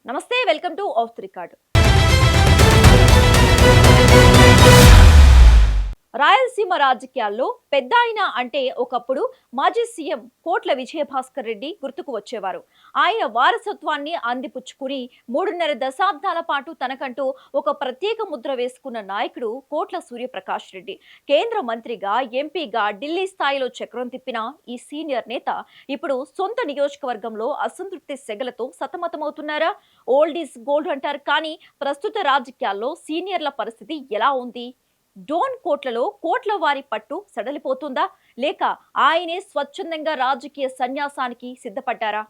నమస్తే, welcome to of the record. Rayalaseema రాజకీయాల్లో పెద్దాయన అంటే ఒకప్పుడు మాజీ సీఎం కోట్ల విజయభాస్కర్ రెడ్డి గుర్తుకు వచ్చేవారు. ఆయన వారసత్వాన్ని అందిపుచ్చుకుని 3.5 దశాబ్దాల పాటు తనకంటూ ఒక ప్రత్యేక ముద్ర వేసుకున్న నాయకుడు కోట్ల సూర్యప్రకాష్ రెడ్డి. కేంద్ర మంత్రిగా, ఎంపీగా ఢిల్లీ స్థాయిలో చక్రం తిప్పిన ఈ సీనియర్ నేత ఇప్పుడు సొంత నియోజకవర్గంలో అసంతృప్తి సెగలతో సతమతమవుతున్నారా? ఓల్డ్ ఈజ్ గోల్డ్ అంటారు, కానీ ప్రస్తుత రాజకీయాల్లో సీనియర్ల పరిస్థితి ఎలా ఉంది? డోన్ కోట్లలో కోట్ల వారి పట్టు సడలిపోతుందా, లేక ఆయనే స్వచ్ఛందంగా రాజకీయ సన్యాసానికి సిద్ధపడ్డారా?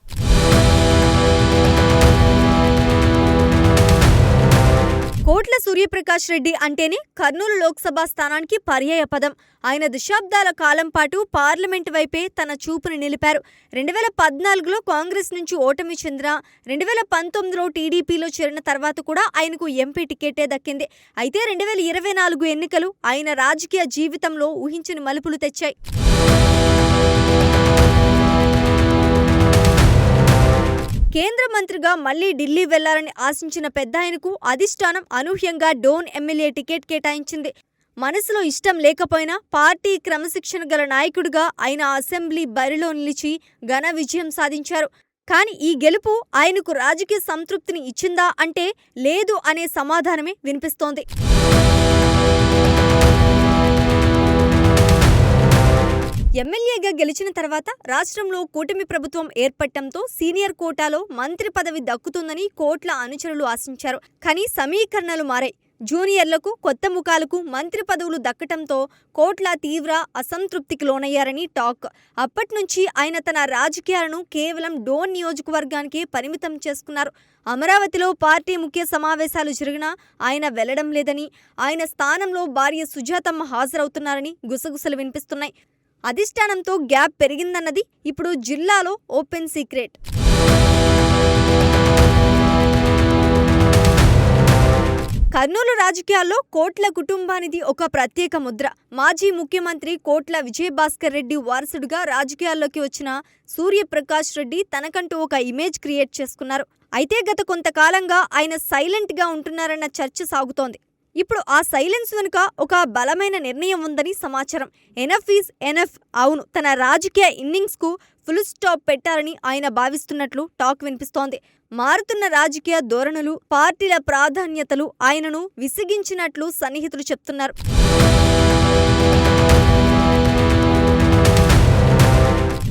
కోట్ల సూర్యప్రకాష్ రెడ్డి అంటేనే కర్నూలు లోక్సభ స్థానానికి పర్యాయ పదం. ఆయన దశాబ్దాల కాలం పాటు పార్లమెంట్ వైపే తన చూపుని నిలిపారు. 2014లో కాంగ్రెస్ నుంచి ఓటమి చెందిన 2019లో టీడీపీలో చేరిన తర్వాత కూడా ఆయనకు ఎంపీ టికెటే దక్కింది. అయితే 2024 ఎన్నికలు ఆయన రాజకీయ జీవితంలో ఊహించని మలుపులు తెచ్చాయి. కేంద్ర మంత్రిగా మళ్లీ ఢిల్లీ వెళ్లాలని ఆశించిన పెద్దాయనకు అధిష్టానం అనూహ్యంగా డోన్ ఎమ్మెల్యే టికెట్ కేటాయించింది. మనసులో ఇష్టం లేకపోయినా పార్టీ క్రమశిక్షణ గల నాయకుడిగా ఆయన అసెంబ్లీ బరిలో నిలిచి ఘన విజయం సాధించారు. కానీ ఈ గెలుపు ఆయనకు రాజకీయ సంతృప్తిని ఇచ్చిందా అంటే లేదు అనే సమాధానమే వినిపిస్తోంది. ఎమ్మెల్యేగా గెలిచిన తర్వాత రాష్ట్రంలో కూటమి ప్రభుత్వం ఏర్పడటంతో సీనియర్ కోటాలో మంత్రి పదవి దక్కుతుందని కోట్ల అనుచరులు ఆశించారు. కానీ సమీకరణలు మారాయి. జూనియర్లకు, కొత్త ముఖాలకు మంత్రి పదవులు దక్కటంతో కోట్ల తీవ్ర అసంతృప్తికి లోనయ్యారని టాక్. అప్పట్నుంచి ఆయన తన రాజకీయాలను కేవలం డోన్ నియోజకవర్గానికి పరిమితం చేసుకున్నారు. అమరావతిలో పార్టీ ముఖ్య సమావేశాలు జరిగినా ఆయన వెళ్లడం లేదని, ఆయన స్థానంలో భార్య సుజాతమ్మ హాజరవుతున్నారని గుసగుసలు వినిపిస్తున్నాయి. అధిష్టానంతో గ్యాప్ పెరిగిందన్నది ఇప్పుడు జిల్లాలో ఓపెన్ సీక్రెట్. కర్నూలు రాజకీయాల్లో కోట్ల కుటుంబానిది ఒక ప్రత్యేక ముద్ర. మాజీ ముఖ్యమంత్రి కోట్ల విజయభాస్కర్ రెడ్డి వారసుడిగా రాజకీయాల్లోకి వచ్చిన సూర్యప్రకాష్ రెడ్డి తనకంటూ ఒక ఇమేజ్ క్రియేట్ చేసుకున్నారు. అయితే గత కొంతకాలంగా ఆయన సైలెంట్గా ఉంటున్నారన్న చర్చ సాగుతోంది. ఇప్పుడు ఆ సైలెన్స్ వెనుక ఒక బలమైన నిర్ణయం ఉందని సమాచారం. Enough is enough. అవును, తన రాజకీయ ఇన్నింగ్స్కు ఫుల్ స్టాప్ పెట్టారని ఆయన భావిస్తున్నట్లు టాక్ వినిపిస్తోంది. మారుతున్న రాజకీయ ధోరణులు, పార్టీల ప్రాధాన్యతలు ఆయనను విసిగించినట్లు సన్నిహితులు చెప్తున్నారు.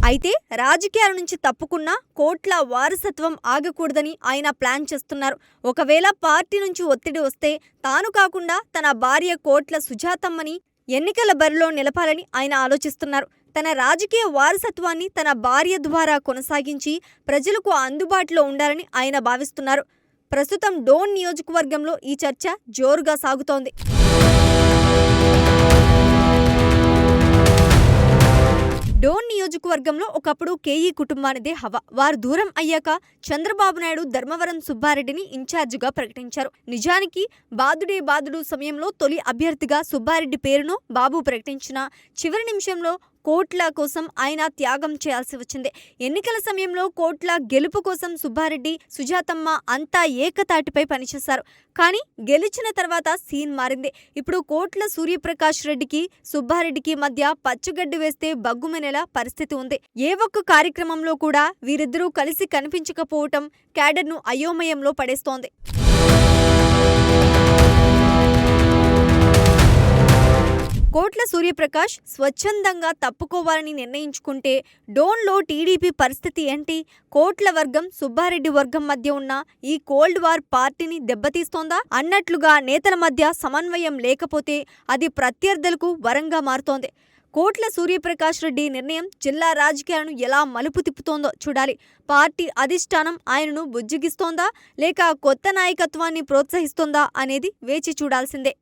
అయితే రాజకీయాల నుంచి తప్పుకున్న కోట్ల వారసత్వం ఆగకూడదని ఆయన ప్లాన్ చేస్తున్నారు. ఒకవేళ పార్టీ నుంచి ఒత్తిడి వస్తే తాను కాకుండా తన భార్య కోట్ల సుజాతమ్మని ఎన్నికల బరిలో నిలపాలని ఆయన ఆలోచిస్తున్నారు. తన రాజకీయ వారసత్వాన్ని తన భార్య ద్వారా కొనసాగించి ప్రజలకు అందుబాటులో ఉండాలని ఆయన భావిస్తున్నారు. ప్రస్తుతం డోన్ నియోజకవర్గంలో ఈ చర్చ జోరుగా సాగుతోంది. డోన్ నియోజకవర్గంలో ఒకప్పుడు కేఈ కుటుంబానిదే హవా. వారు దూరం అయ్యాక చంద్రబాబు నాయుడు ధర్మవరం సుబ్బారెడ్డిని ఇన్ఛార్జిగా ప్రకటించారు. నిజానికి బాదుడు సమయంలో తొలి అభ్యర్థిగా సుబ్బారెడ్డి పేరును బాబు ప్రకటించిన చివరి నిమిషంలో కోట్ల కోసం ఆయన త్యాగం చేయాల్సి వచ్చింది. ఎన్నికల సమయంలో కోట్ల గెలుపు కోసం సుబ్బారెడ్డి, సుజాతమ్మ అంతా ఏకతాటిపై పనిచేశారు. కానీ గెలిచిన తర్వాత సీన్ మారింది. ఇప్పుడు కోట్ల సూర్యప్రకాష్ రెడ్డికి, సుబ్బారెడ్డికి మధ్య పచ్చగడ్డి వేస్తే బగ్గుమనేలా పరిస్థితి ఉంది. ఏ ఒక్క కార్యక్రమంలో కూడా వీరిద్దరూ కలిసి కనిపించకపోవటం క్యాడర్ను అయోమయంలో పడేస్తోంది. కోట్ల సూర్యప్రకాష్ స్వచ్ఛందంగా తప్పుకోవాలని నిర్ణయించుకుంటే డోన్లో టీడీపీ పరిస్థితి ఏంటి? కోట్ల వర్గం, సుబ్బారెడ్డి వర్గం మధ్య ఉన్న ఈ కోల్డ్ వార్ పార్టీని దెబ్బతీస్తోందా? అన్నట్లుగా నేతల మధ్య సమన్వయం లేకపోతే అది ప్రత్యర్థులకు వరంగా మారుతోంది. కోట్ల సూర్యప్రకాష్ రెడ్డి నిర్ణయం జిల్లా రాజకీయాలను ఎలా మలుపు తిప్పుతోందో చూడాలి. పార్టీ అధిష్టానం ఆయనను బుజ్జగిస్తోందా, లేక కొత్త నాయకత్వాన్ని ప్రోత్సహిస్తోందా అనేది వేచి చూడాల్సిందే.